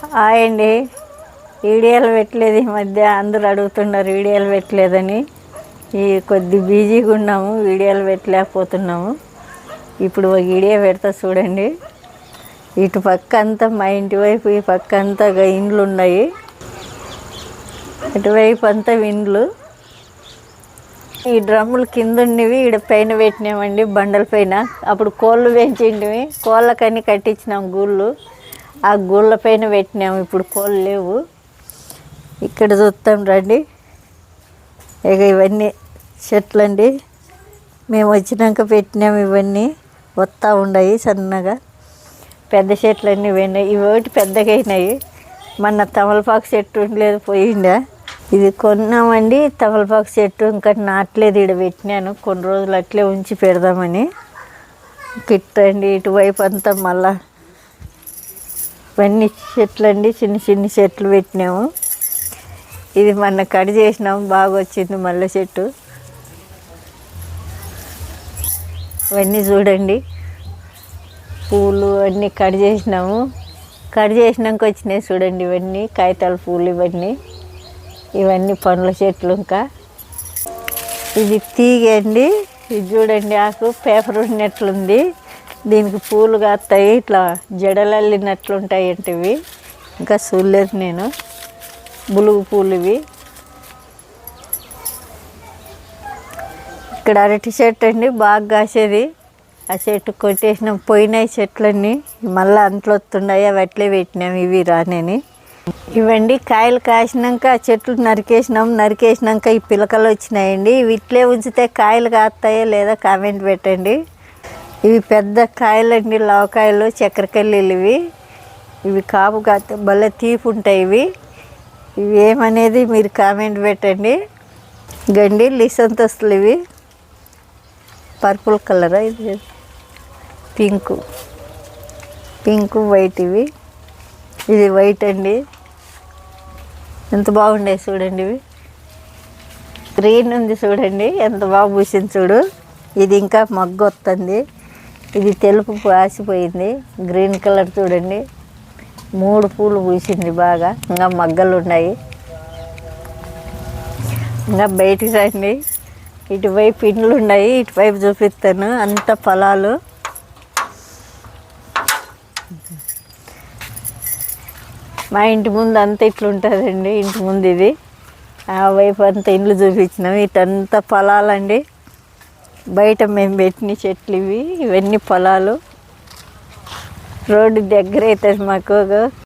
Hi అండి. వీడియోలు పెట్టలేదు ఈ మధ్య, అందరూ అడుగుతున్నారు వీడియోలు పెట్టలేదని. కొద్ది బిజీగా ఉన్నాము, వీడియోలు పెట్టలేకపోతున్నాము. ఇప్పుడు ఒక వీడియో పెడతా చూడండి. ఇటు పక్క అంతా మా ఇంటి వైపు, ఈ పక్క అంతా ఇండ్లు ఉన్నాయి, అటువైపు అంతా ఇండ్లు. ఈ డ్రమ్ములు కింద ఉన్నవి ఈడ పైన పెట్టినామండి, బండల పైన. అప్పుడు కోళ్ళు పెంచింటివి, కోళ్ళకని కట్టించినాం గూళ్ళు. ఆ గూళ్ళ పైన పెట్టినాము, ఇప్పుడు కోళ్ళు లేవు. ఇక్కడ చూస్తాం రండి. ఇక ఇవన్నీ చెట్లు అండి, మేము వచ్చినాక పెట్టినాము. ఇవన్నీ వస్తూ ఉన్నాయి సన్నగా, పెద్ద చెట్లు అన్నీ పోయినాయి. ఇవి ఒకటి పెద్దగా అయినాయి. మొన్న తమలపాకు చెట్టు ఉండలేదు, పోయిందా. ఇది కొన్నామండి తమలపాకు చెట్టు, ఇంకా నాటలేదు. ఇక్కడ పెట్టినాను, కొన్ని రోజులు అట్లే ఉంచి పెడదామని. కిట్టండి ఇటువైపు అంతా మళ్ళా ఇవన్నీ చెట్లు అండి, చిన్న చిన్న చెట్లు పెట్టినాము. ఇది మొన్న కట్ చేసినాము, బాగా వచ్చింది మల్లె చెట్టు. ఇవన్నీ చూడండి, పూలు అన్నీ కట్ చేసినాము. కట్ చేసినాక వచ్చినాయి చూడండి, ఇవన్నీ కాగితాల పూలు. ఇవన్నీ పండ్ల చెట్లు. ఇంకా ఇది తీగ అండి, ఇది చూడండి, ఆకు పేపర్ ఉన్నట్లుంది. దీనికి పూలు కాస్తాయి, ఇట్లా జడలు అల్లినట్లుంటాయి అంటే ఇవి. ఇంకా చూడలేదు నేను. బులుగు పూలు ఇవి. ఇక్కడ అరటి చెట్టు అండి, బాగా కాసేది. ఆ చెట్టు కొట్టేసినాం, పోయినాయి చెట్లన్నీ. మళ్ళీ అంట్లు వస్తున్నాయి, అవి అట్లే పెట్టినాం, ఇవి రానేని. ఇవండి కాయలు కాసినాక చెట్లు నరికేసినాక ఈ పిలకలు వచ్చినాయండి. ఇవి ఇట్లే ఉంచితే కాయలు కాస్తాయో లేదా కామెంట్ పెట్టండి. ఇవి పెద్ద కాయలండి, లవకాయలు, చక్కెరకెళ్ళీలు ఇవి కాపు కాస్తే భలే తీపి ఉంటాయి. ఇవి ఏమనేది మీరు కామెంట్ పెట్టండి. గండి లిసంతస్తులు, ఇవి పర్పుల్ కలరా, ఇది పింకు వైట్. ఇది వైట్ అండి, ఎంత బాగుండే చూడండి. ఇవి గ్రీన్ ఉంది చూడండి, ఎంత బాగా పూసింది చూడు. ఇది ఇంకా మగ్గు వస్తుంది. ఇది తెలుపు ఆసిపోయింది. గ్రీన్ కలర్ చూడండి, 3 పూలు పూసింది బాగా. ఇంకా మగ్గలు ఉన్నాయి. ఇంకా బయటికి రండి, ఇటువైపు ఇండ్లు ఉన్నాయి, ఇటువైపు చూపిస్తాను. అంత పొలాలు. మా ఇంటి ముందు అంతా ఇట్లుంటుందండి, ఇంటి ముందు ఇది. ఆ వైపు అంతా ఇండ్లు చూపించినాం. ఇటంతా పొలాలండి. బయట మేము పెట్టిన చెట్లు ఇవన్నీ పొలాలు. రోడ్డు దగ్గర అవుతుంది మాకు.